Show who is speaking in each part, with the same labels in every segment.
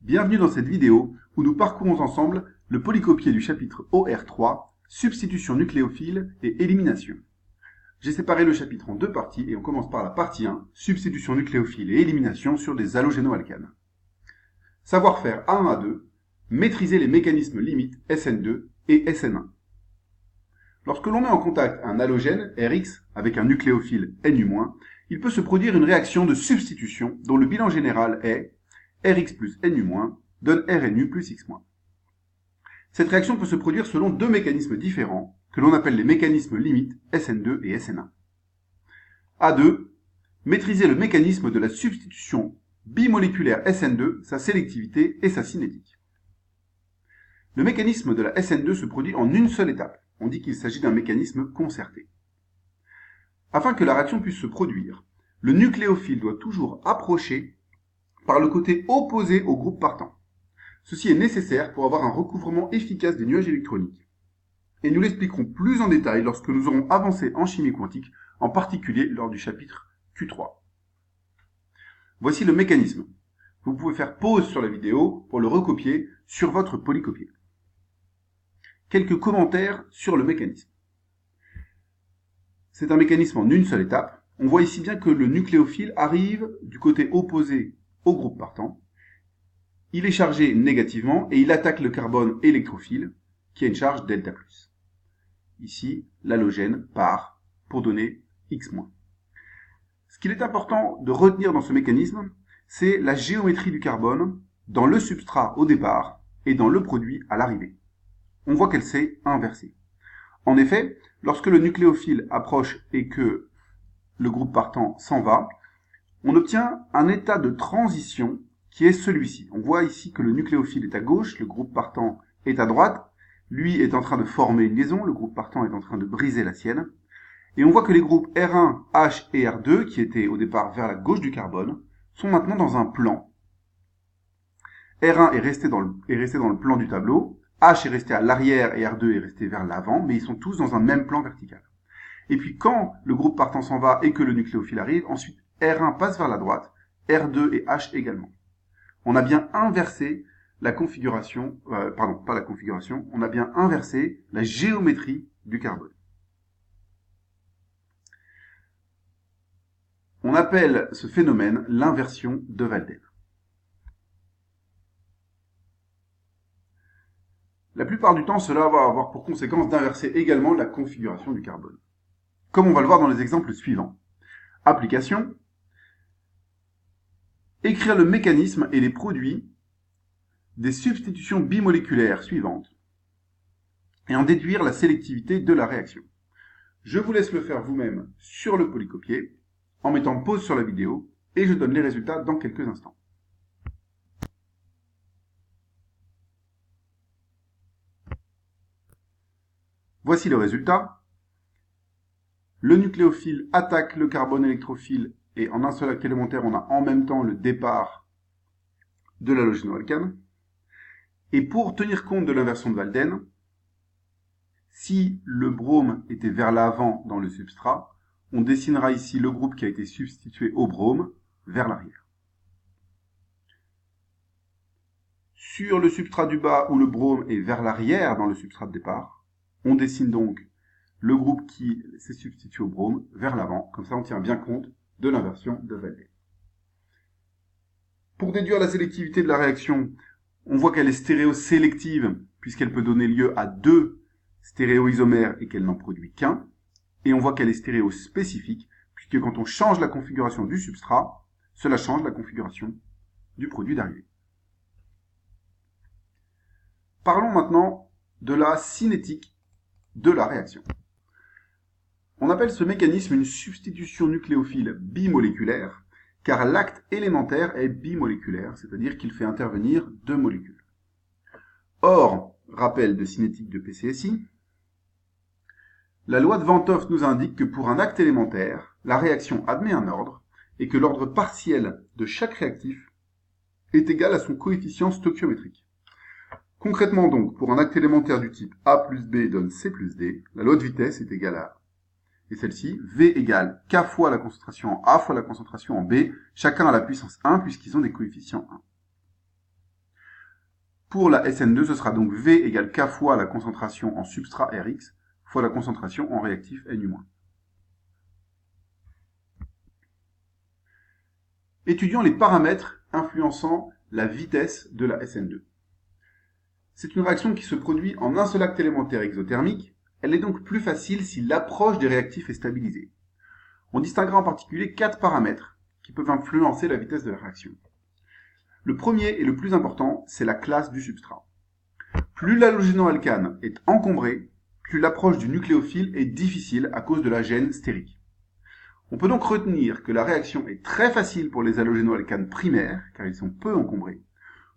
Speaker 1: Bienvenue dans cette vidéo où nous parcourons ensemble le polycopié du chapitre OR3, substitution nucléophile et élimination. J'ai séparé le chapitre en deux parties et on commence par la partie 1, substitution nucléophile et élimination sur des halogénoalcanes. Savoir-faire A1, A2, maîtriser les mécanismes limites SN2 et SN1. Lorsque l'on met en contact un halogène, Rx, avec un nucléophile Nu-, il peut se produire une réaction de substitution dont le bilan général est Rx plus Nu- donne Rnu plus X-. Cette réaction peut se produire selon deux mécanismes différents, que l'on appelle les mécanismes limites SN2 et SN1. A2. Maîtriser le mécanisme de la substitution bimoléculaire SN2, sa sélectivité et sa cinétique. Le mécanisme de la SN2 se produit en une seule étape. On dit qu'il s'agit d'un mécanisme concerté. Afin que la réaction puisse se produire, le nucléophile doit toujours approcher par le côté opposé au groupe partant. Ceci est nécessaire pour avoir un recouvrement efficace des nuages électroniques. Et nous l'expliquerons plus en détail lorsque nous aurons avancé en chimie quantique, en particulier lors du chapitre Q3. Voici le mécanisme. Vous pouvez faire pause sur la vidéo pour le recopier sur votre polycopier. Quelques commentaires sur le mécanisme. C'est un mécanisme en une seule étape. On voit ici bien que le nucléophile arrive du côté opposé au groupe partant. Il est chargé négativement et il attaque le carbone électrophile qui a une charge delta+. Ici, l'halogène part pour donner X-. Ce qu'il est important de retenir dans ce mécanisme, c'est la géométrie du carbone dans le substrat au départ et dans le produit à l'arrivée. On voit qu'elle s'est inversée. En effet, lorsque le nucléophile approche et que le groupe partant s'en va, on obtient un état de transition qui est celui-ci. On voit ici que le nucléophile est à gauche, le groupe partant est à droite, lui est en train de former une liaison, le groupe partant est en train de briser la sienne, et on voit que les groupes R1, H et R2, qui étaient au départ vers la gauche du carbone, sont maintenant dans un plan. R1 est resté dans le plan du tableau, H est resté à l'arrière et R2 est resté vers l'avant, mais ils sont tous dans un même plan vertical. Et puis quand le groupe partant s'en va et que le nucléophile arrive, ensuite R1 passe vers la droite, R2 et H également. On a bien inversé la configuration, on a bien inversé la géométrie du carbone. On appelle ce phénomène l'inversion de Walden. La plupart du temps, cela va avoir pour conséquence d'inverser également la configuration du carbone. Comme on va le voir dans les exemples suivants. Application. Écrire le mécanisme et les produits des substitutions bimoléculaires suivantes et en déduire la sélectivité de la réaction. Je vous laisse le faire vous-même sur le polycopier en mettant pause sur la vidéo et je donne les résultats dans quelques instants. Voici le résultat. Le nucléophile attaque le carbone électrophile et en un seul acte élémentaire, on a en même temps le départ de l'halogénoalcane. Et pour tenir compte de l'inversion de Walden, si le brome était vers l'avant dans le substrat, on dessinera ici le groupe qui a été substitué au brome vers l'arrière. Sur le substrat du bas où le brome est vers l'arrière dans le substrat de départ, on dessine donc le groupe qui s'est substitué au brome vers l'avant. Comme ça, on tient bien compte de l'inversion de Walden. Pour déduire la sélectivité de la réaction, on voit qu'elle est stéréosélective puisqu'elle peut donner lieu à deux stéréoisomères et qu'elle n'en produit qu'un. Et on voit qu'elle est stéréospécifique puisque quand on change la configuration du substrat, cela change la configuration du produit d'arrivée. Parlons maintenant de la cinétique de la réaction. On appelle ce mécanisme une substitution nucléophile bimoléculaire car l'acte élémentaire est bimoléculaire, c'est-à-dire qu'il fait intervenir deux molécules. Or, rappel de cinétique de PCSI, la loi de Van 't Hoff nous indique que pour un acte élémentaire, la réaction admet un ordre et que l'ordre partiel de chaque réactif est égal à son coefficient stoichiométrique. Concrètement donc, pour un acte élémentaire du type A plus B donne C plus D, la loi de vitesse est égale à, et celle-ci, V égale K fois la concentration en A fois la concentration en B, chacun à la puissance 1 puisqu'ils ont des coefficients 1. Pour la SN2, ce sera donc V égale K fois la concentration en substrat Rx fois la concentration en réactif NU-. Étudions les paramètres influençant la vitesse de la SN2. C'est une réaction qui se produit en un seul acte élémentaire exothermique. Elle est donc plus facile si l'approche des réactifs est stabilisée. On distinguera en particulier 4 paramètres qui peuvent influencer la vitesse de la réaction. Le premier et le plus important, c'est la classe du substrat. Plus l'halogénoalcane est encombré, plus l'approche du nucléophile est difficile à cause de la gêne stérique. On peut donc retenir que la réaction est très facile pour les halogénoalcanes primaires, car ils sont peu encombrés,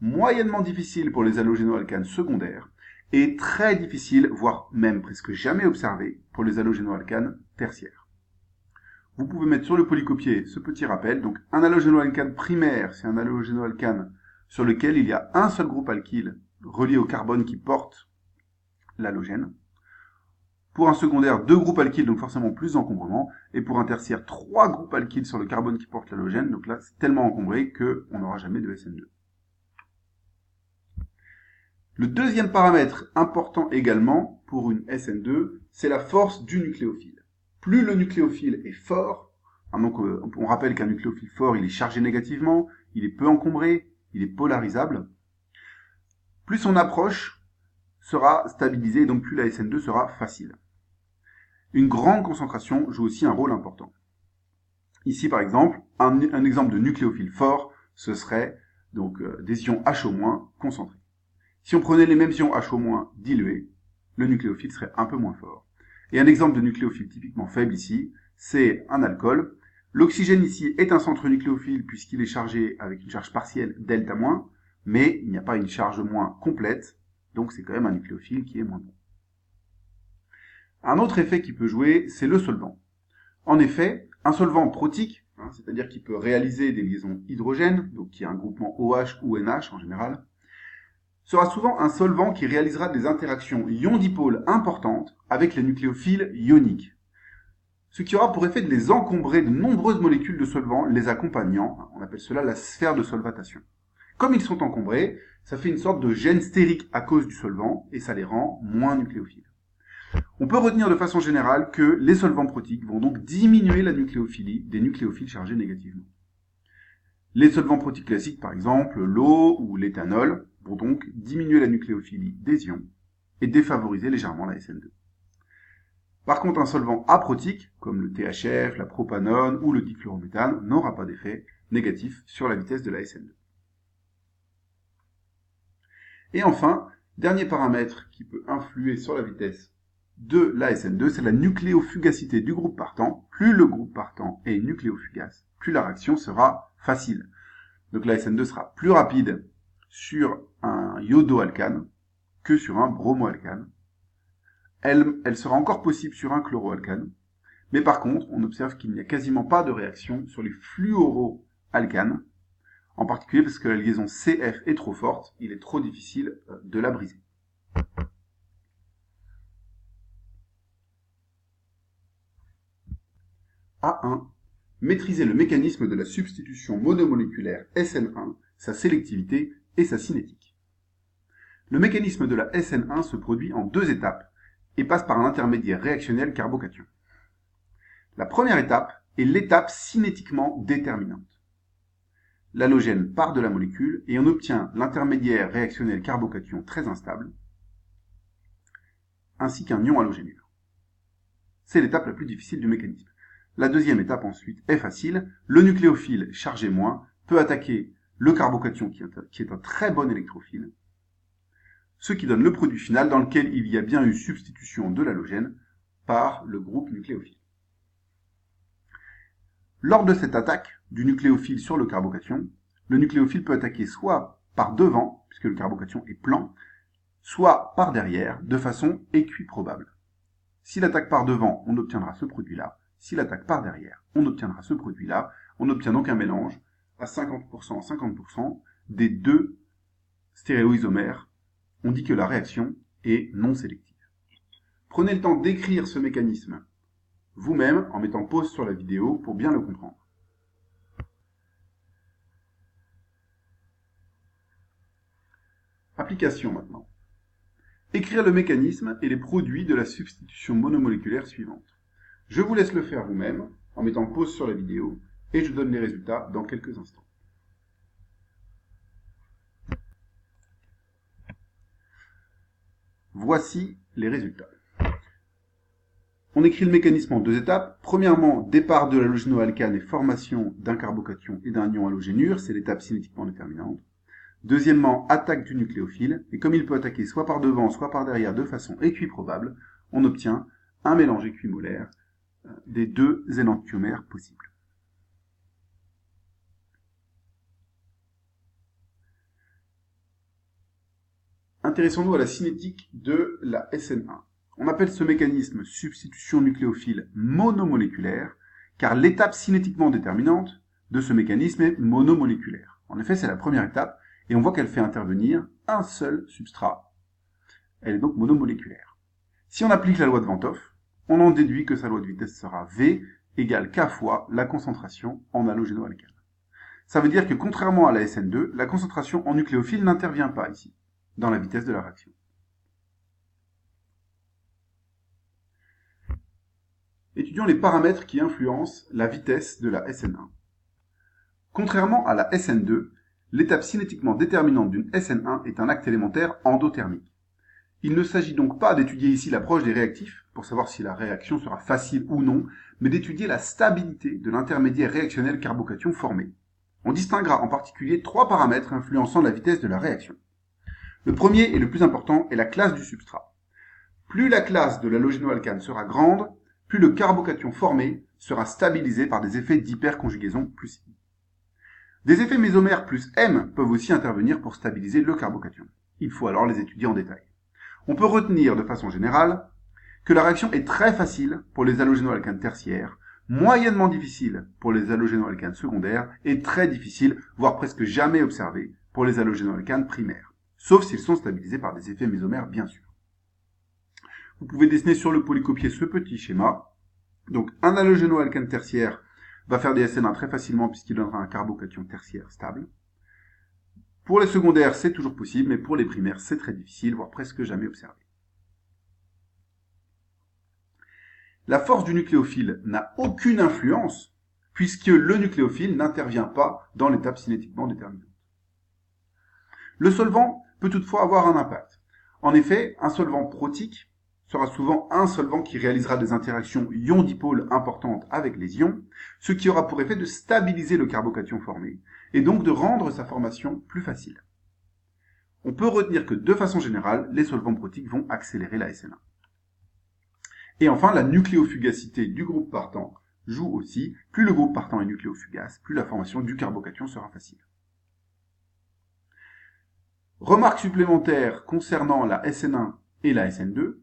Speaker 1: moyennement difficile pour les halogénoalcanes secondaires, et très difficile, voire même presque jamais observé, pour les halogénoalcanes tertiaires. Vous pouvez mettre sur le polycopier ce petit rappel. Donc un halogénoalcane primaire, c'est un halogénoalcane sur lequel il y a un seul groupe alkyle relié au carbone qui porte l'halogène. Pour un secondaire, 2 groupes alkyles, donc forcément plus d'encombrement. Et pour un tertiaire, 3 groupes alkyles sur le carbone qui porte l'halogène. Donc là, c'est tellement encombré qu'on n'aura jamais de SN2. Le deuxième paramètre important également pour une SN2, c'est la force du nucléophile. Plus le nucléophile est fort, donc on rappelle qu'un nucléophile fort, il est chargé négativement, il est peu encombré, il est polarisable, plus son approche sera stabilisée, et donc plus la SN2 sera facile. Une grande concentration joue aussi un rôle important. Ici, par exemple, un exemple de nucléophile fort, ce serait donc des ions H- concentrés. Si on prenait les mêmes ions H- dilués, le nucléophile serait un peu moins fort. Et un exemple de nucléophile typiquement faible ici, c'est un alcool. L'oxygène ici est un centre nucléophile puisqu'il est chargé avec une charge partielle delta-, mais il n'y a pas une charge moins complète, donc c'est quand même un nucléophile qui est moins bon. Un autre effet qui peut jouer, c'est le solvant. En effet, un solvant protique, c'est-à-dire qui peut réaliser des liaisons hydrogènes, donc qui a un groupement OH ou NH en général, sera souvent un solvant qui réalisera des interactions ion-dipôle importantes avec les nucléophiles ioniques, ce qui aura pour effet de les encombrer de nombreuses molécules de solvants les accompagnant. On appelle cela la sphère de solvatation. Comme ils sont encombrés, ça fait une sorte de gêne stérique à cause du solvant et ça les rend moins nucléophiles. On peut retenir de façon générale que les solvants protiques vont donc diminuer la nucléophilie des nucléophiles chargés négativement. Les solvants protiques classiques, par exemple l'eau ou l'éthanol, vont donc diminuer la nucléophilie des ions et défavoriser légèrement la SN2. Par contre, un solvant aprotique, comme le THF, la propanone ou le dichlorométhane, n'aura pas d'effet négatif sur la vitesse de la SN2. Et enfin, dernier paramètre qui peut influer sur la vitesse de la SN2, c'est la nucléofugacité du groupe partant. Plus le groupe partant est nucléofugace, plus la réaction sera facile. Donc la SN2 sera plus rapide sur un iodoalcane que sur un bromoalcane. Elle sera encore possible sur un chloroalcane, mais par contre, on observe qu'il n'y a quasiment pas de réaction sur les fluoroalcanes, en particulier parce que la liaison CF est trop forte, il est trop difficile de la briser. A1. Maîtriser le mécanisme de la substitution monomoléculaire SN1, sa sélectivité et sa cinétique. Le mécanisme de la SN1 se produit en 2 étapes et passe par un intermédiaire réactionnel carbocation. La première étape est l'étape cinétiquement déterminante. L'halogène part de la molécule et on obtient l'intermédiaire réactionnel carbocation très instable, ainsi qu'un ion halogénaire. C'est l'étape la plus difficile du mécanisme. La deuxième étape ensuite est facile. Le nucléophile chargé moins peut attaquer le carbocation qui est un très bon électrophile, ce qui donne le produit final dans lequel il y a bien eu substitution de l'halogène par le groupe nucléophile. Lors de cette attaque du nucléophile sur le carbocation, le nucléophile peut attaquer soit par devant, puisque le carbocation est plan, soit par derrière, de façon équiprobable. S'il attaque par devant, on obtiendra ce produit-là. S'il attaque par derrière, on obtiendra ce produit-là. On obtient donc un mélange à 50% 50% des 2 stéréoisomères. On dit que la réaction est non sélective. Prenez le temps d'écrire ce mécanisme vous-même en mettant pause sur la vidéo pour bien le comprendre. Application maintenant. Écrire le mécanisme et les produits de la substitution monomoléculaire suivante. Je vous laisse le faire vous-même en mettant pause sur la vidéo et je donne les résultats dans quelques instants. Voici les résultats. On écrit le mécanisme en deux étapes. Premièrement, départ de l'halogénoalcane et formation d'un carbocation et d'un ion halogénure, c'est l'étape cinétiquement déterminante. Deuxièmement, attaque du nucléophile, et comme il peut attaquer soit par devant, soit par derrière de façon équiprobable, on obtient un mélange équimolaire des deux énantiomères possibles. Intéressons-nous à la cinétique de la SN1. On appelle ce mécanisme substitution nucléophile monomoléculaire, car l'étape cinétiquement déterminante de ce mécanisme est monomoléculaire. En effet, c'est la première étape, et on voit qu'elle fait intervenir un seul substrat. Elle est donc monomoléculaire. Si on applique la loi de Van't Hoff, on en déduit que sa loi de vitesse sera V égale K fois la concentration en halogénoalcane. Ça veut dire que contrairement à la SN2, la concentration en nucléophile n'intervient pas ici, dans la vitesse de la réaction. Étudions les paramètres qui influencent la vitesse de la SN1. Contrairement à la SN2, l'étape cinétiquement déterminante d'une SN1 est un acte élémentaire endothermique. Il ne s'agit donc pas d'étudier ici l'approche des réactifs, pour savoir si la réaction sera facile ou non, mais d'étudier la stabilité de l'intermédiaire réactionnel carbocation formé. On distinguera en particulier trois paramètres influençant la vitesse de la réaction. Le premier et le plus important est la classe du substrat. Plus la classe de l'halogénoalcane sera grande, plus le carbocation formé sera stabilisé par des effets d'hyperconjugaison plus I. Des effets mésomères plus M peuvent aussi intervenir pour stabiliser le carbocation. Il faut alors les étudier en détail. On peut retenir de façon générale que la réaction est très facile pour les halogénoalcanes tertiaires, moyennement difficile pour les halogénoalcanes secondaires et très difficile, voire presque jamais observée, pour les halogénoalcanes primaires, sauf s'ils sont stabilisés par des effets mésomères bien sûr. Vous pouvez dessiner sur le polycopier ce petit schéma. Donc un halogénoalcane tertiaire va faire des SN1 très facilement puisqu'il donnera un carbocation tertiaire stable. Pour les secondaires, c'est toujours possible, mais pour les primaires, c'est très difficile, voire presque jamais observé. La force du nucléophile n'a aucune influence, puisque le nucléophile n'intervient pas dans l'étape cinétiquement déterminante. Le solvant peut toutefois avoir un impact. En effet, un solvant protique sera souvent un solvant qui réalisera des interactions ion-dipôle importantes avec les ions, ce qui aura pour effet de stabiliser le carbocation formé, et donc de rendre sa formation plus facile. On peut retenir que de façon générale, les solvants protiques vont accélérer la SN1. Et enfin, la nucléofugacité du groupe partant joue aussi. Plus le groupe partant est nucléofugace, plus la formation du carbocation sera facile. Remarque supplémentaire concernant la SN1 et la SN2.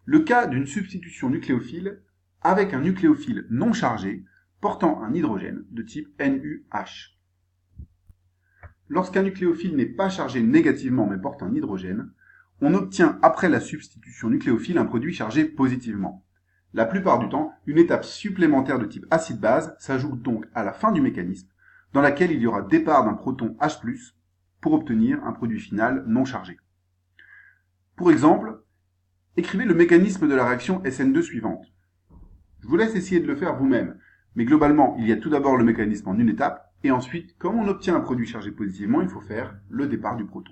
Speaker 1: Le cas d'une substitution nucléophile avec un nucléophile non chargé portant un hydrogène de type NuH. Lorsqu'un nucléophile n'est pas chargé négativement mais porte un hydrogène, on obtient après la substitution nucléophile un produit chargé positivement. La plupart du temps, une étape supplémentaire de type acide-base s'ajoute donc à la fin du mécanisme, dans laquelle il y aura départ d'un proton H+, pour obtenir un produit final non chargé. Pour exemple, écrivez le mécanisme de la réaction SN2 suivante. Je vous laisse essayer de le faire vous-même, mais globalement, il y a tout d'abord le mécanisme en une étape, et ensuite, comme on obtient un produit chargé positivement, il faut faire le départ du proton.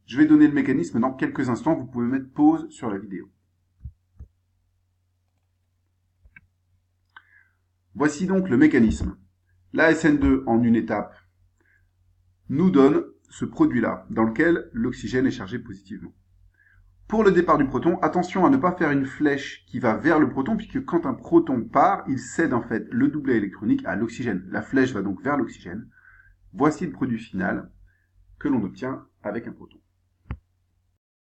Speaker 1: Je vais donner le mécanisme dans quelques instants, vous pouvez mettre pause sur la vidéo. Voici donc le mécanisme. La SN2 en une étape nous donne ce produit-là, dans lequel l'oxygène est chargé positivement. Pour le départ du proton, attention à ne pas faire une flèche qui va vers le proton, puisque quand un proton part, il cède en fait le doublet électronique à l'oxygène. La flèche va donc vers l'oxygène. Voici le produit final que l'on obtient avec un proton.